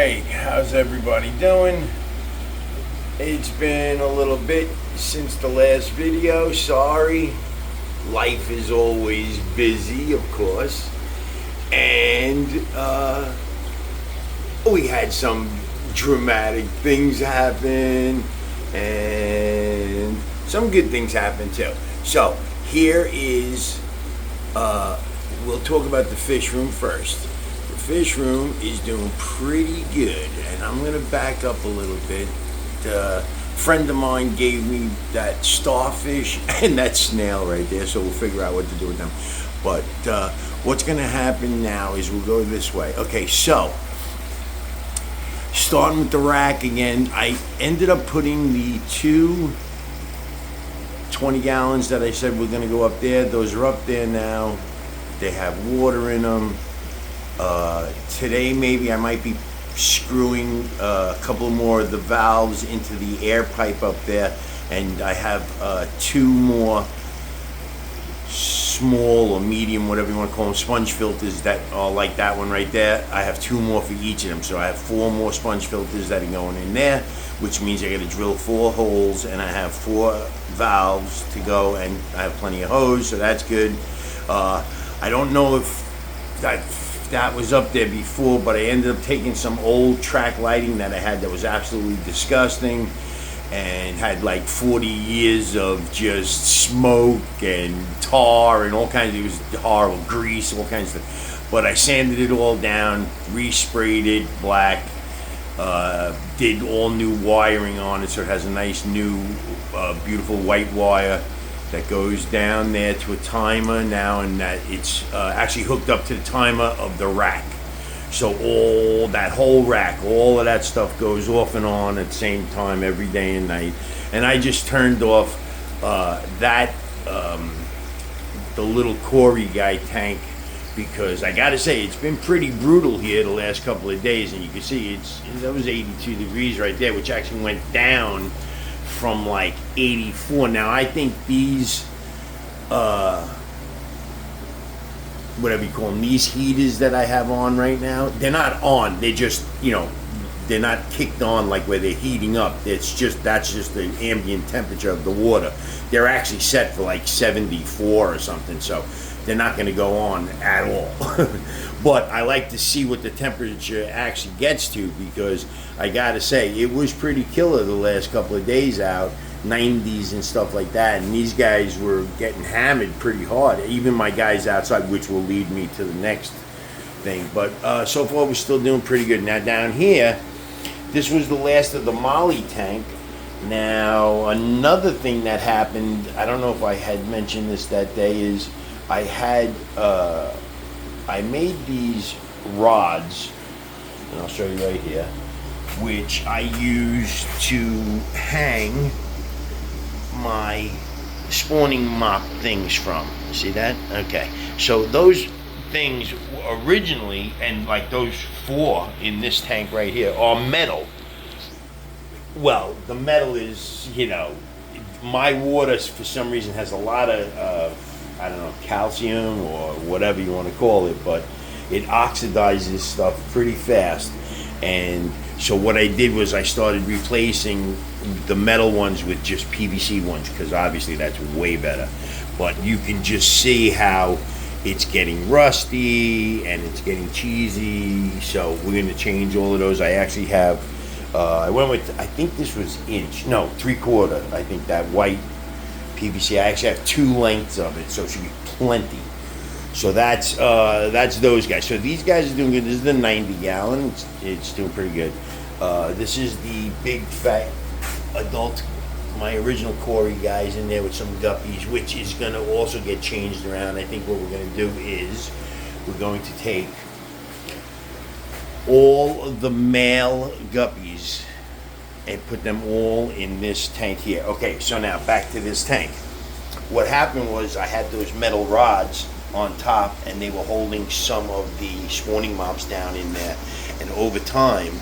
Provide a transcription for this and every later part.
Alright, how's everybody doing? It's been a little bit since the last video, sorry. Life is always busy, of course. And we had some dramatic things happen and some good things happen too. So here is, we'll talk about the fish room first. The fish room is doing pretty good, and I'm gonna back up a little bit. A friend of mine gave me that starfish and that snail right there, so we'll figure out what to do with them. But what's gonna happen now is we'll go this way. Okay, so starting with the rack again, I ended up putting the two 20 gallons that I said we're gonna go up there. Those are up there now. They have water in them. Today maybe I might be screwing a couple more of the valves into the air pipe up there, and I have two more small or medium, whatever you want to call them, sponge filters that are like that one right there. I have two more for each of them, so I have four more sponge filters that are going in there, which means I got to drill 4 holes, and I have 4 valves to go, and I have plenty of hose, so that's good. I don't know if that was up there before, but I ended up taking some old track lighting that I had that was absolutely disgusting and had like 40 years of just smoke and tar and all kinds of, it was horrible, grease, all kinds of stuff. But I sanded it all down, resprayed it black, did all new wiring on it, so it has a nice new beautiful white wire that goes down there to a timer now, and that it's actually hooked up to the timer of the rack. So all that whole rack, all of that stuff goes off and on at the same time every day and night. And I just turned off the little Corey guy tank, because I gotta say it's been pretty brutal here the last couple of days, and you can see that was 82 degrees right there, which actually went down from like 84. Now I think these whatever you call them, these heaters that I have on right now, they're not on, they just, they're not kicked on like where they're heating up. That's just the ambient temperature of the water. They're actually set for like 74 or something, so they're not going to go on at all. But I like to see what the temperature actually gets to, because I gotta say it was pretty killer the last couple of days out, 90s and stuff like that, and these guys were getting hammered pretty hard, even my guys outside, which will lead me to the next thing. But so far we're still doing pretty good. Now down here, this was the last of the Molly tank. Now another thing that happened, I don't know if I had mentioned this that day, is I made these rods, and I'll show you right here, which I use to hang my spawning mop things from. See that? Okay. So those things originally, and like those 4 in this tank right here, are metal. Well, the metal is, my water for some reason has a lot of I don't know, calcium or whatever you want to call it, but it oxidizes stuff pretty fast. And so what I did was I started replacing the metal ones with just PVC ones, because obviously that's way better. But you can just see how it's getting rusty and it's getting cheesy, so we're going to change all of those. I actually have, I went with, I think this was 3/4, I think that white PVC. I actually have 2 lengths of it, so it should be plenty. So that's those guys. So these guys are doing good. This is the 90 gallon. It's doing pretty good. This is the big fat adult, my original Corey guys in there with some guppies, which is going to also get changed around. I think what we're going to do is we're going to take all of the male guppies and put them all in this tank here. Okay, so now back to this tank. What happened was I had those metal rods on top, and they were holding some of the spawning mops down in there, and over time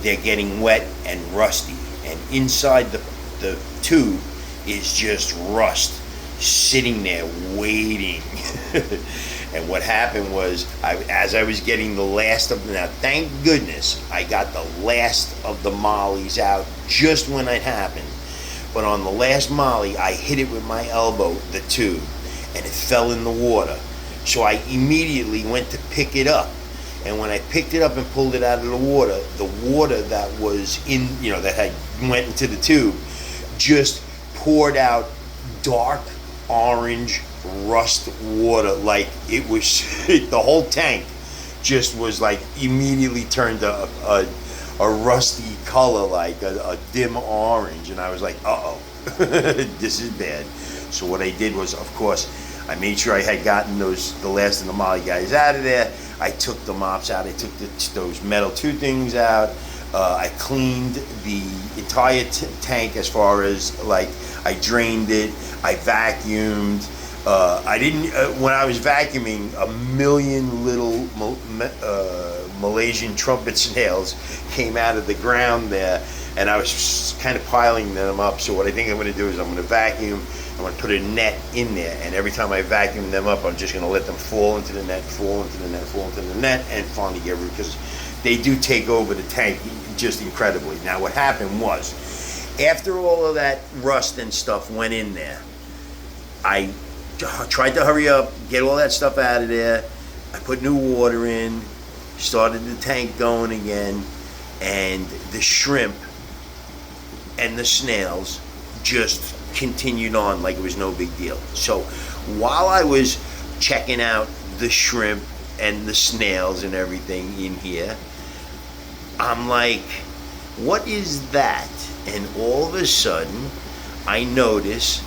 they're getting wet and rusty, and inside the tube is just rust. sitting there waiting. And what happened was, as I was getting the last of them, now thank goodness I got the last of the mollies out just when it happened. But on the last molly, I hit it with my elbow, the tube, and it fell in the water. So I immediately went to pick it up. And when I picked it up and pulled it out of the water that was in, that had went into the tube, just poured out dark orange rust water. Like it was, the whole tank just was like immediately turned a rusty color, like a dim orange. And I was like, uh-oh, this is bad. So what I did was, of course, I made sure I had gotten the last of the molly guys out of there. I took the mops out. I took those metal tube things out. I cleaned the entire tank as far as, like, I drained it. I vacuumed. I didn't, when I was vacuuming, a million little Malaysian trumpet snails came out of the ground there, and I was kind of piling them up. So what I think I'm going to do is I'm going to vacuum. I'm going to put a net in there, and every time I vacuum them up, I'm just going to let them fall into the net, fall into the net, fall into the net, and finally get rid, because they do take over the tank just incredibly. Now what happened was, after all of that rust and stuff went in there, I tried to hurry up, get all that stuff out of there. I put new water in, started the tank going again, and the shrimp and the snails just continued on like it was no big deal. So while I was checking out the shrimp and the snails and everything in here, I'm like, what is that? And all of a sudden, I notice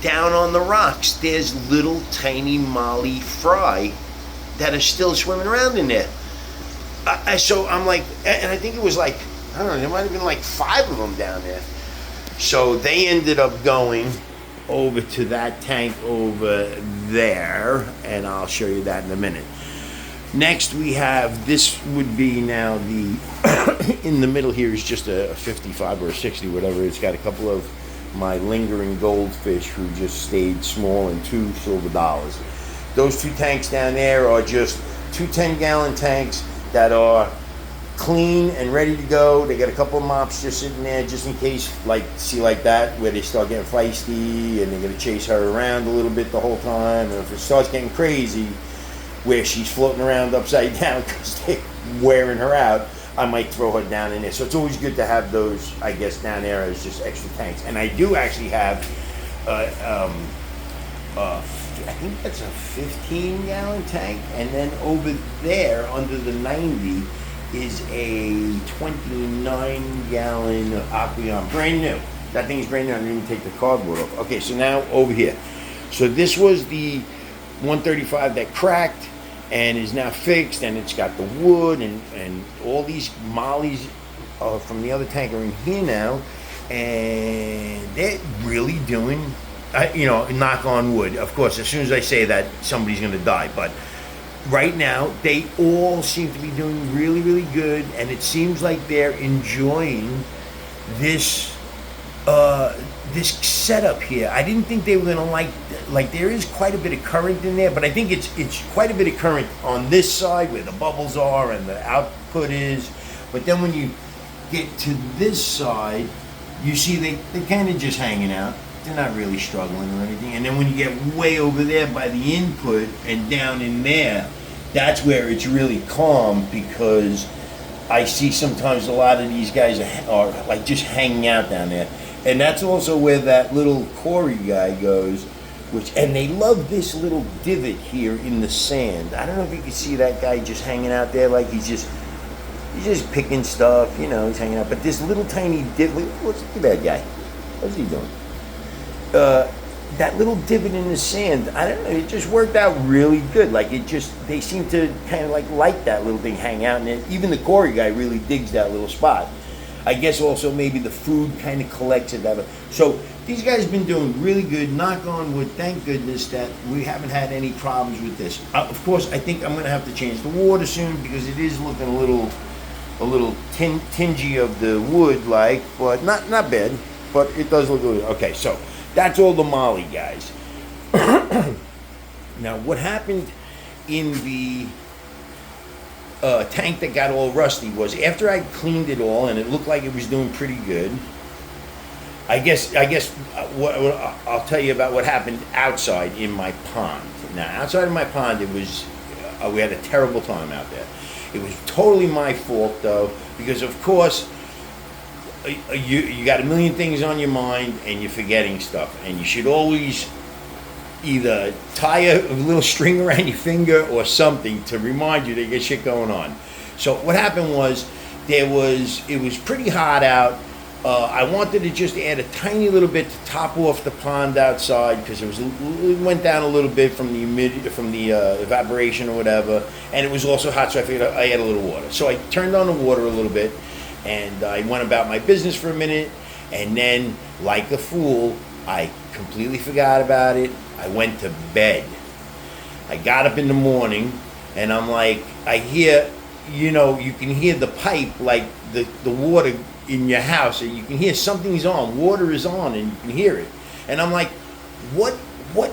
down on the rocks, there's little tiny molly fry that are still swimming around in there. So I'm like, and I think it was like, I don't know, there might have been like 5 of them down there. So they ended up going over to that tank over there, and I'll show you that in a minute. Next we have, this would be now the, in the middle here is just a 55 or a 60, whatever. It's got a couple of my lingering goldfish who just stayed small, and 2 silver dollars. Those 2 tanks down there are just 2 10-gallon tanks that are clean and ready to go. They got a couple of mops just sitting there just in case, like that, where they start getting feisty and they're going to chase her around a little bit the whole time. And if it starts getting crazy, where she's floating around upside down because they're wearing her out, I might throw her down in there. So it's always good to have those, I guess, down there as just extra tanks. And I do actually have, I think that's a 15-gallon tank. And then over there, under the 90, is a 29-gallon Aqueon, brand new. That thing's brand new. I didn't even take the cardboard off. Okay, so now over here. So this was the 135 that cracked and is now fixed, and it's got the wood and all these mollies from the other tank are in here now, and they're really doing, knock on wood. Of course, as soon as I say that, somebody's going to die, but right now, they all seem to be doing really, really good, and it seems like they're enjoying this this setup here. I didn't think they were gonna like there is quite a bit of current in there, but I think it's quite a bit of current on this side where the bubbles are and the output is. But then when you get to this side, you see they're kind of just hanging out. They're not really struggling or anything. And then when you get way over there by the input and down in there, that's where it's really calm, because I see sometimes a lot of these guys are like just hanging out down there. And that's also where that little Corey guy goes, and they love this little divot here in the sand. I don't know if you can see that guy just hanging out there, like he's just picking stuff, he's hanging out. But this little tiny divot, look at that guy. What's he doing? That little divot in the sand, I don't know, it just worked out really good. Like they seem to kind of like that little thing hang out, and even the Corey guy really digs that little spot. I guess also maybe the food kind of collects at that. So these guys have been doing really good, knock on wood, thank goodness that we haven't had any problems with this. Of course, I think I'm going to have to change the water soon, because it is looking a little tingy of the wood, but not bad, but it does look good. Okay, so That's all the molly, guys. Now, what happened in the tank that got all rusty was after I cleaned it all and it looked like it was doing pretty good. I guess what I'll tell you about what happened outside in my pond. Now, outside of my pond, it was we had a terrible time out there. It was totally my fault, though, because of course you got a million things on your mind and you're forgetting stuff, and you should always either tie a little string around your finger or something to remind you that you got shit going on. So what happened was it was pretty hot out. I wanted to just add a tiny little bit to top off the pond outside because it went down a little bit from the humidity, from the evaporation or whatever, and it was also hot, so I figured I add a little water. So I turned on the water a little bit, and I went about my business for a minute, and then, like a fool, I completely forgot about it. I went to bed. I got up in the morning, and I'm like, I hear, you can hear the pipe, like the water in your house, and you can hear something's on, water is on, and you can hear it. And I'm like, what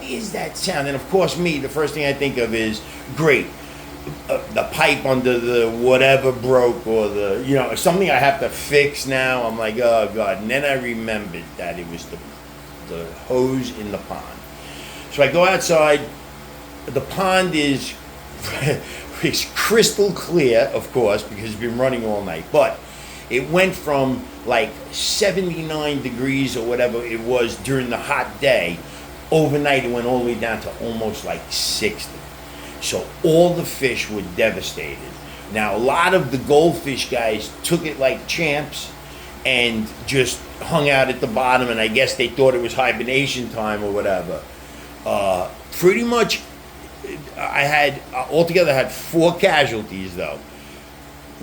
is that sound? And of course the first thing I think of is, great, the pipe under the whatever broke, or something I have to fix now. I'm like, oh God. And then I remembered that it was the hose in the pond. So I go outside. The pond is it's crystal clear, of course, because it's been running all night, but it went from like 79 degrees or whatever it was during the hot day. Overnight, it went all the way down to almost like 60. So all the fish were devastated. Now, a lot of the goldfish guys took it like champs and just hung out at the bottom, and I guess they thought it was hibernation time or whatever. Pretty much, I altogether had 4 casualties, though.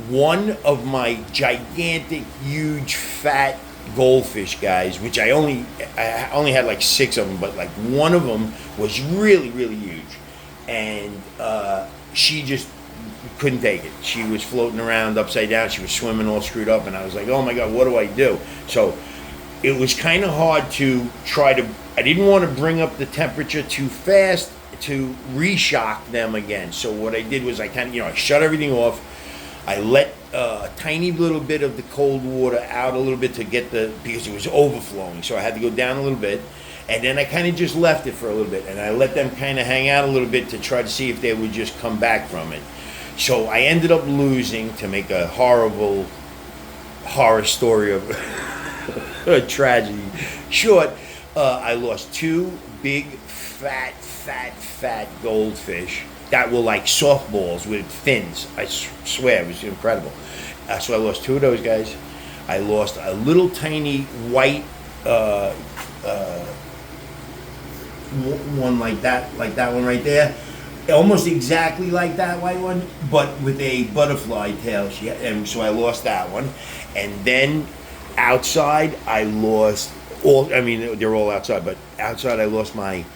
One of my gigantic, huge, fat goldfish guys, which I only had like 6 of them, but like one of them was really, really huge, and she just couldn't take it. She was floating around upside down. She was swimming all screwed up, and I was like, oh my God, what do I do? So it was kind of hard to I didn't want to bring up the temperature too fast to re-shock them again. So what I did was I shut everything off. I let a tiny little bit of the cold water out a little bit because it was overflowing. So I had to go down a little bit. And then I kind of just left it for a little bit. And I let them kind of hang out a little bit to try to see if they would just come back from it. So I ended up losing, to make a horrible horror story of a tragedy short, I lost 2 big, fat goldfish that were like softballs with fins. I swear, it was incredible. So I lost 2 of those guys. I lost a little tiny white one like that one right there, almost exactly like that white one, but with a butterfly tail. And so I lost that one. And then outside, I lost they're all outside, but outside I lost my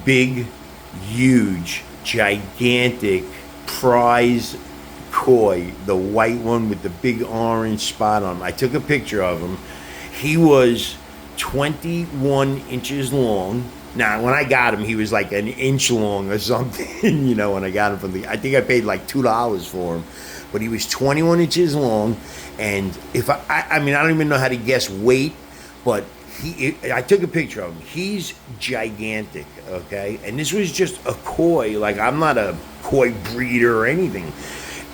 big, huge, gigantic prize koi, the white one with the big orange spot on him. I took a picture of him. He was 21 inches long. Now, when I got him, he was like an inch long or something, when I got him I think I paid like $2 for him. But he was 21 inches long, and if I don't even know how to guess weight, but I took a picture of him. He's gigantic, okay? And this was just a koi. Like, I'm not a koi breeder or anything.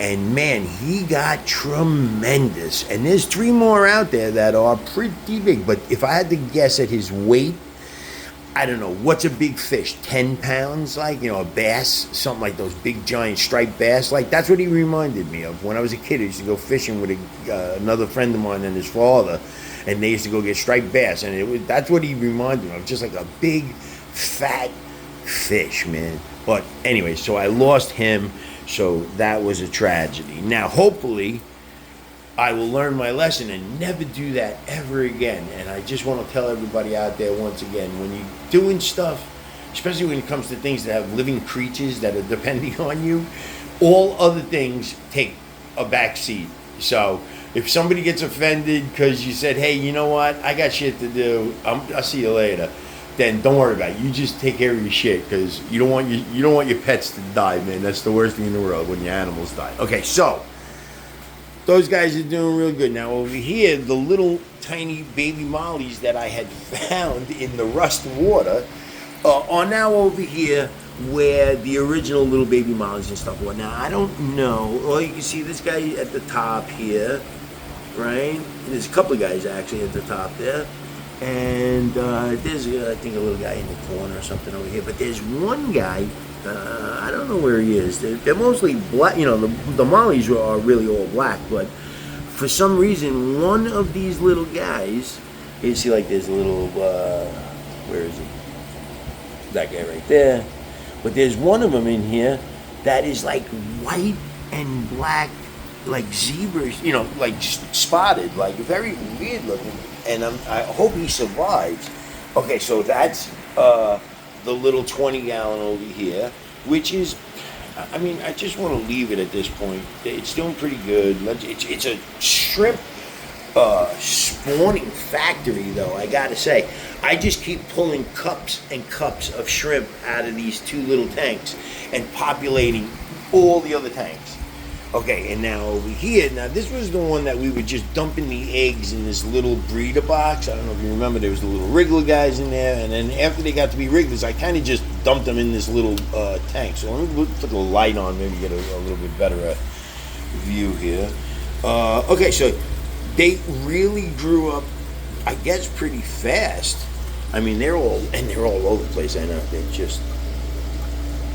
And man, he got tremendous. And there's 3 more out there that are pretty big. But if I had to guess at his weight, I don't know, what's a big fish? 10 pounds, like, a bass, something like those big giant striped bass. Like, that's what he reminded me of. When I was a kid, I used to go fishing with another friend of mine and his father, and they used to go get striped bass, and that's what he reminded me of, just like a big, fat fish, man. But anyway, so I lost him, so that was a tragedy. Now, hopefully, I will learn my lesson and never do that ever again. And I just want to tell everybody out there once again, when you're doing stuff, especially when it comes to things that have living creatures that are depending on you, all other things take a back seat. So if somebody gets offended because you said, hey, you know what, I got shit to do, I'll see you later, then don't worry about it. You just take care of your shit, because you don't want your pets to die, man. That's the worst thing in the world, when your animals die. Okay, so those guys are doing real good. Now over here, the little tiny baby mollies that I had found in the rust water are now over here where the original little baby mollies and stuff were. Now I don't know. Well, you can see this guy at the top here, right? There's a couple of guys actually at the top there. And there's, I think, a little guy in the corner or something over here. But there's one guy, I don't know where he is. They're mostly black. You know, the mollies are really all black. But for some reason, one of these little guys, you see, like, there's a little, where is he? That guy right there. But there's one of them in here that is like white and black, like zebras, you know, like spotted, like very weird looking. And I hope he survives. Okay, so that's the little 20-gallon over here, which is, I mean, I just want to leave it at this point. It's doing pretty good. It's a shrimp spawning factory, though, I gotta say. I just keep pulling cups and cups of shrimp out of these two little tanks and populating all the other tanks. Okay, and now over here, now this was the one that we were just dumping the eggs in this little breeder box. I don't know if you remember, there was the little wriggler guys in there, and then after they got to be wrigglers, I kind of just dumped them in this little tank. So let me put the light on, maybe get a little bit better view here. Okay, so they really grew up, I guess, pretty fast. I mean, they're all over the place. I know,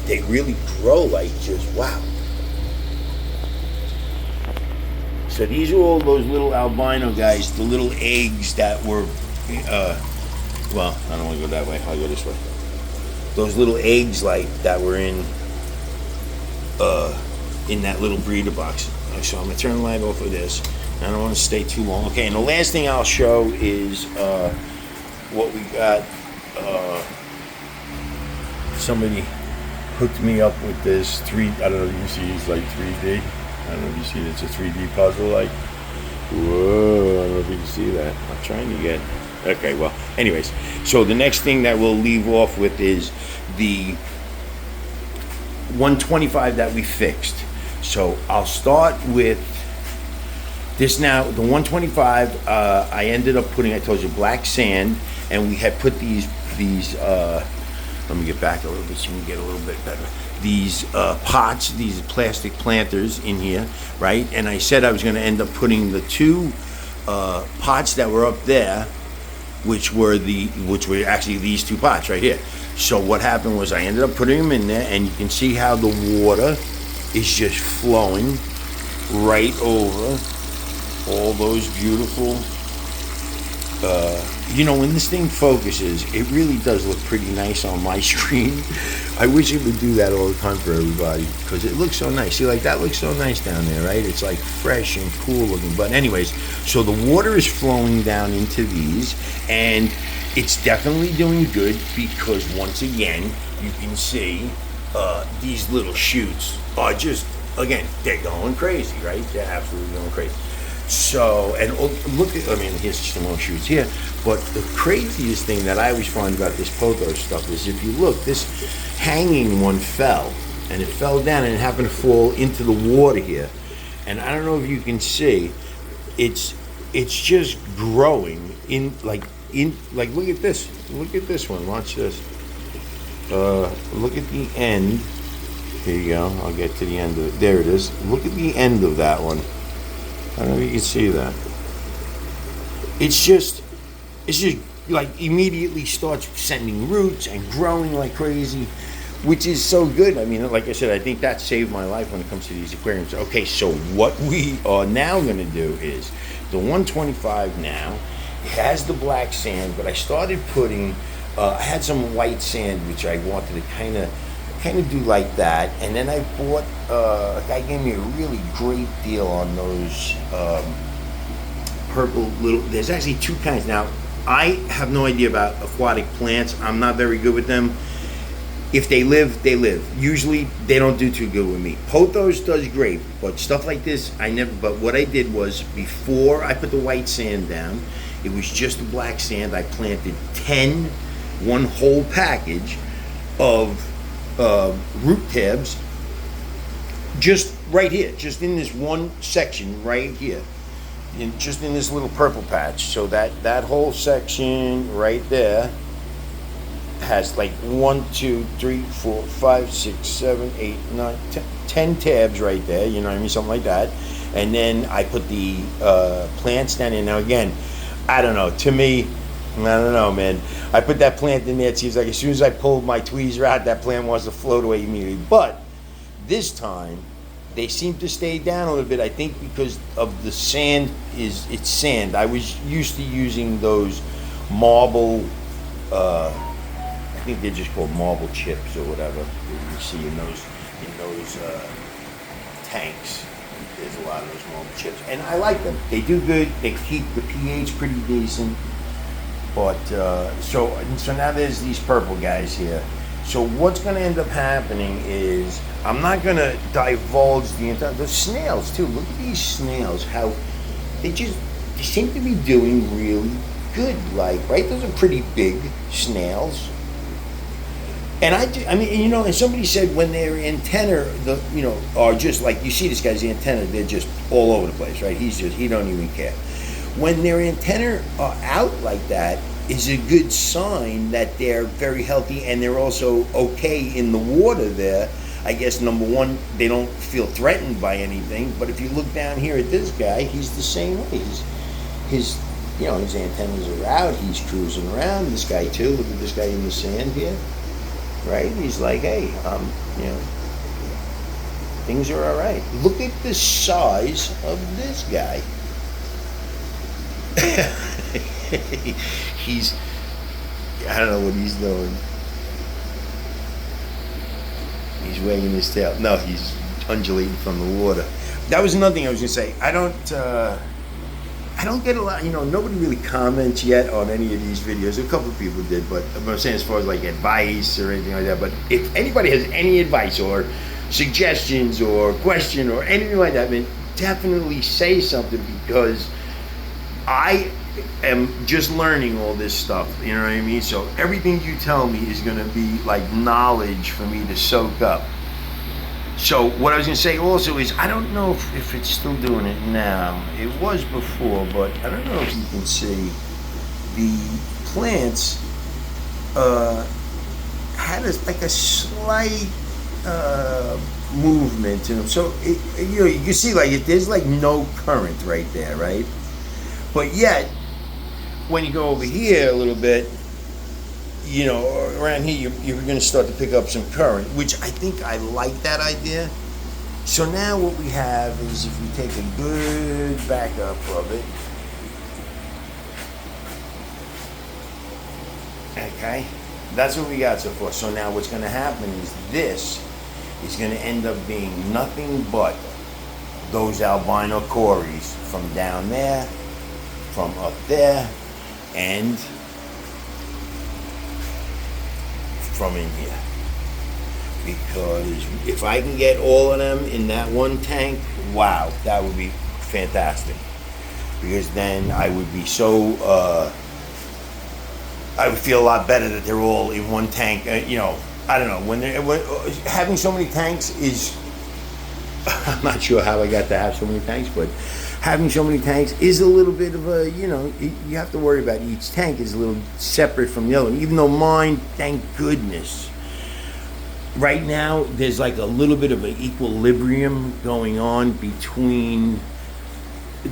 they really grow like just, wow. So these are all those little albino guys, the little eggs that were, well, I don't want to go that way, I'll go this way. Those little eggs, like, that were in that little breeder box. So I'm going to turn the light off of this. I don't want to stay too long. Okay, and the last thing I'll show is what we got. Somebody hooked me up with this I don't know if you see, it's like 3D. I don't know if you see it. It's a 3D puzzle, like, whoa, I don't know if you can see that. I'm trying to get, okay, well, anyways. So the next thing that we'll leave off with is the 125 that we fixed. So I'll start with this now. The 125, I ended up putting, I told you, black sand, and we had put these let me get back a little bit so you can get a little bit better. These pots, these plastic planters in here, right? And I said I was going to end up putting the two pots that were up there, which were actually these two pots right here. So what happened was I ended up putting them in there, and you can see how the water is just flowing right over all those beautiful. You know, when this thing focuses, it really does look pretty nice on my screen. I wish it would do that all the time for everybody, because it looks so nice. See, like, that looks so nice down there, right? It's like fresh and cool looking. But anyways, so the water is flowing down into these, and it's definitely doing good, because once again, you can see these little shoots are just, again, they're going crazy, right? They're absolutely going crazy. So, and look at, I mean, here's some more shoots here, but the craziest thing that I always find about this pothos stuff is, if you look, this hanging one fell, and it fell down, and it happened to fall into the water here. And I don't know if you can see, it's just growing look at this one, watch this. Look at the end. Here you go, I'll get to the end of it. There it is. Look at the end of that one. I don't know if you can see that. It's just like immediately starts sending roots and growing like crazy, which is so good. I mean, like I said, I think that saved my life when it comes to these aquariums. Okay, so what we are now going to do is the 125 now. It has the black sand, but I started putting, I had some white sand, which I wanted to kind of do like that. And then I bought, a guy gave me a really great deal on those purple little, there's actually two kinds. Now, I have no idea about aquatic plants. I'm not very good with them. If they live, they live. Usually, they don't do too good with me. Pothos does great, but stuff like this, I never. But what I did was, before I put the white sand down, it was just the black sand. I planted 1 whole package of root tabs, just right here, just in this one section right here, just in this little purple patch. So that whole section right there has like 1, 2, 3, 4, 5, 6, 7, 8, 9, 10 tabs right there, you know what I mean, something like that. And then I put the plants down in. Now again, I don't know, to me, I don't know, man. I put that plant in there, it seems like as soon as I pulled my tweezer out, that plant wants to float away immediately. But this time, they seem to stay down a little bit, I think because of the sand, it's sand. I was used to using those marble, I think they're just called marble chips or whatever that you see in those tanks. There's a lot of those marble chips, and I like them. They do good. They keep the pH pretty decent. But so now there's these purple guys here. So what's going to end up happening is I'm not going to divulge the snails too. Look at these snails. How they seem to be doing really good. Like, right? Those are pretty big snails. And I mean, you know, and somebody said when their antenna, are just like, you see this guy's antenna, they're just all over the place, right? He don't even care. When their antenna are out like that is a good sign that they're very healthy and they're also okay in the water there. I guess number one, they don't feel threatened by anything. But if you look down here at this guy, he's the same way. His antennas are out. He's cruising around. This guy too. Look at this guy in the sand here. Right? He's like, hey, things are all right. Look at the size of this guy. I don't know what he's doing. He's wagging his tail. No, he's undulating from the water. That was another thing I was going to say. I don't get a lot, nobody really comments yet on any of these videos. A couple of people did, but I'm saying as far as like advice or anything like that. But if anybody has any advice or suggestions or question or anything like that, then definitely say something, because I am just learning all this stuff, you know what I mean? So everything you tell me is going to be like knowledge for me to soak up. So what I was going to say also is, I don't know if it's still doing it now. It was before, but I don't know if you can see the plants had like a slight movement in them. So you can see like there's like no current right there, right? But yet, when you go over here a little bit, around here, you're going to start to pick up some current, which I think I like that idea. So now what we have is, if we take a good backup of it, okay, that's what we got so far. So now what's going to happen is this is going to end up being nothing but those albino cories from down there, from up there, and from in here. Because if I can get all of them in that one tank, wow, that would be fantastic. Because then I would be so, I would feel a lot better that they're all in one tank. I don't know, having so many tanks is, I'm not sure how I got to have so many tanks, but having so many tanks is a little bit of a, you have to worry about each tank is a little separate from the other one. Even though mine, thank goodness, right now there's like a little bit of an equilibrium going on between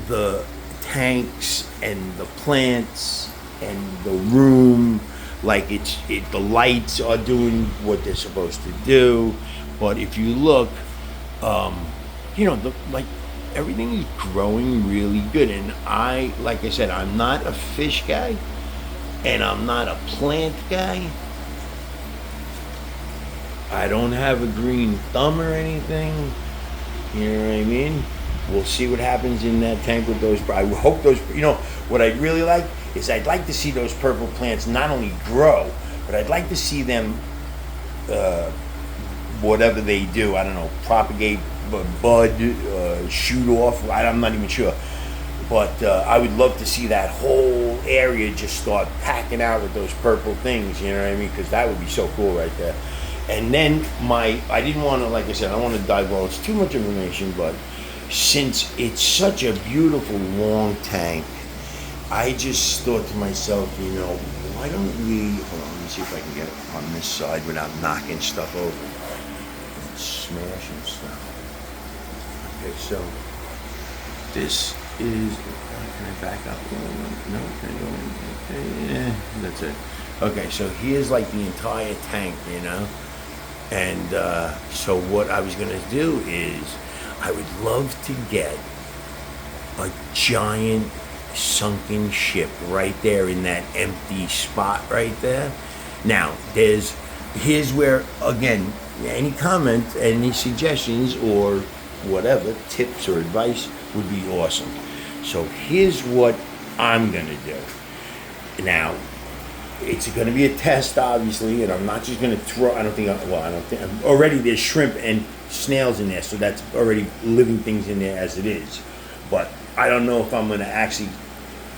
the tanks and the plants and the room. Like the lights are doing what they're supposed to do. But if you look, everything is growing really good. And like I said, I'm not a fish guy and I'm not a plant guy. I don't have a green thumb or anything. You know what I mean? We'll see what happens in that tank with those. I hope those, what I'd really like is I'd like to see those purple plants not only grow, but I'd like to see them whatever they do. I don't know, propagate bud, shoot off. I'm not even sure. But I would love to see that whole area just start packing out with those purple things, you know what I mean? Because that would be so cool right there. And then I didn't want to, like I said, I don't want to divulge too much information, but since it's such a beautiful long tank, I just thought to myself, you know, why don't we, hold on, let me see if I can get it on this side without knocking stuff over. Smashing stuff. Okay, so this is, can I back up? No, can I go in? Okay, yeah, that's it. Okay, so here's like the entire tank, you know? And so what I was gonna do is, I would love to get a giant sunken ship right there in that empty spot right there. Now, here's where, again, any comments, any suggestions, or whatever, tips or advice would be awesome. So here's what I'm gonna do. Now, it's gonna be a test, obviously, and I'm not just gonna throw, I don't think, already there's shrimp and snails in there, so that's already living things in there as it is. But I don't know if I'm gonna actually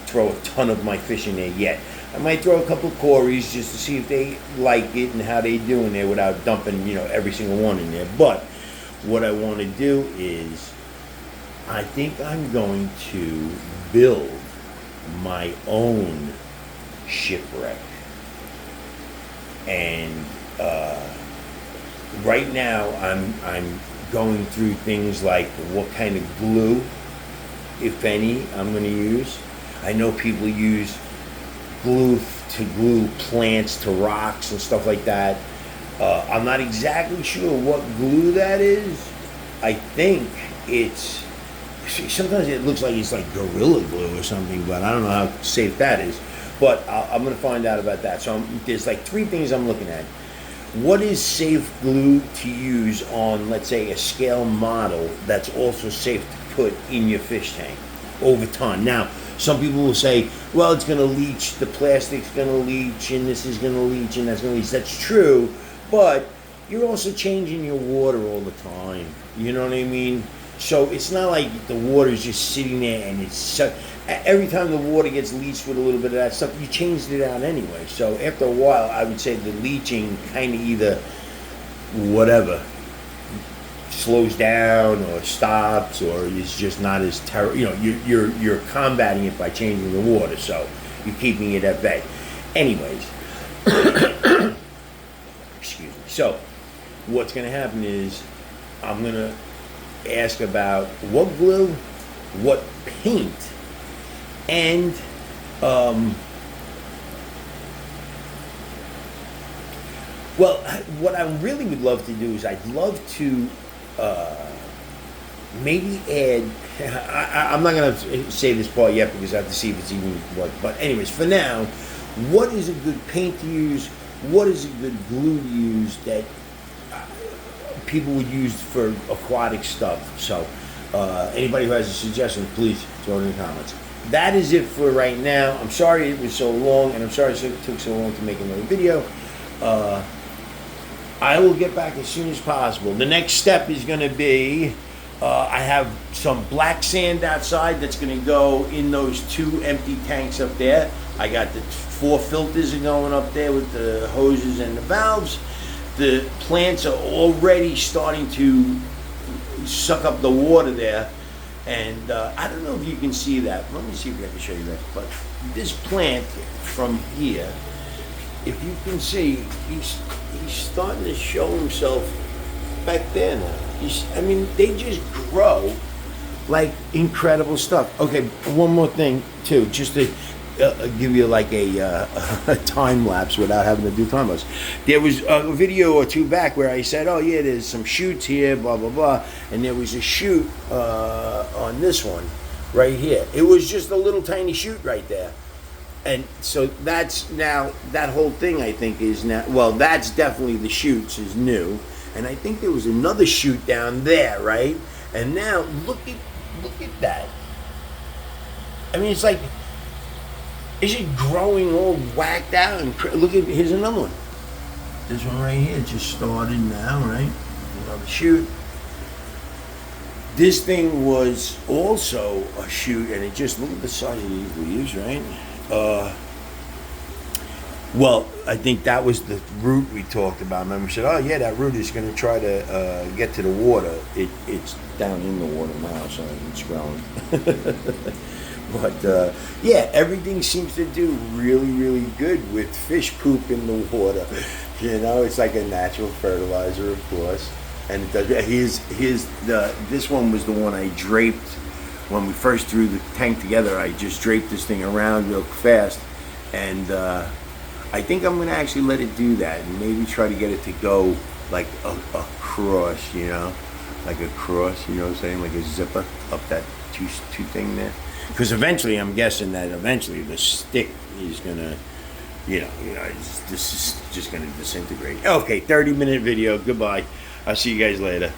throw a ton of my fish in there yet. I might throw a couple of Corys just to see if they like it and how they do in there without dumping, you know, every single one in there. But what I want to do is, I think I'm going to build my own shipwreck. And right now I'm going through things like what kind of glue, if any, I'm going to use. I know people use glue to glue plants to rocks and stuff like that. I'm not exactly sure what glue that is. I think it's, sometimes it looks like it's like Gorilla Glue or something, but I don't know how safe that is. But I'm going to find out about that. So there's like 3 things I'm looking at. What is safe glue to use on, let's say, a scale model that's also safe to put in your fish tank over time? Now, some people will say, well, it's going to leach, the plastic's going to leach, and this is going to leach, and that's going to leach. That's true, but you're also changing your water all the time. You know what I mean? So it's not like the water is just sitting there and it's every time the water gets leached with a little bit of that stuff, you changed it out anyway. So after a while, I would say the leaching kind of either whatever slows down or stops, or is just not as terrible. You know, you're combating it by changing the water, so you're keeping it at bay. Anyways, excuse me. So what's going to happen is I'm going to ask about what glue, what paint, and well, what I really would love to do is I'd love to maybe add, I'm not going to say this part yet because I have to see if it's even what, but anyways, for now, what is a good paint to use? What is a good glue to use that people would use for aquatic stuff? So anybody who has a suggestion, please throw it in the comments. That is it for right now. I'm sorry it was so long, and I'm sorry it took so long to make another video. I will get back as soon as possible. The next step is going to be, I have some black sand outside that's going to go in those 2 empty tanks up there. I got the 4 filters are going up there with the hoses and the valves. The plants are already starting to suck up the water there. And I don't know if you can see that. Let me see if I can show you that. But this plant from here, if you can see, he's starting to show himself back there now. I mean, they just grow like incredible stuff. Okay, one more thing too, just to give you like a time lapse without having to do time lapse. There was a video or 2 back where I said, oh yeah, there's some shoots here, blah, blah, blah. And there was a shoot on this one right here. It was just a little tiny shoot right there. And so that's now, that whole thing I think is now, well, that's definitely the shoots is new. And I think there was another shoot down there, right? And now look at that. I mean, it's like, is it growing all whacked out? And look at, here's another one. this one right here just started now, right? Another shoot. This thing was also a shoot, and it just, look at the size of these leaves, right? Well, I think that was the root we talked about. Remember, we said, oh yeah, that root is going to try to get to the water. It's down in the water now, so it's growing. But yeah, everything seems to do really, really good with fish poop in the water. You know, it's like a natural fertilizer, of course. And it does. This one was the one I draped when we first threw the tank together. I just draped this thing around real fast, and I think I'm gonna actually let it do that, and maybe try to get it to go like a cross, you know, like a cross. You know what I'm saying? Like a zipper up that two thing there. Because eventually, I'm guessing that eventually the stick is gonna, this is just gonna disintegrate. Okay, 30-minute video. Goodbye. I'll see you guys later.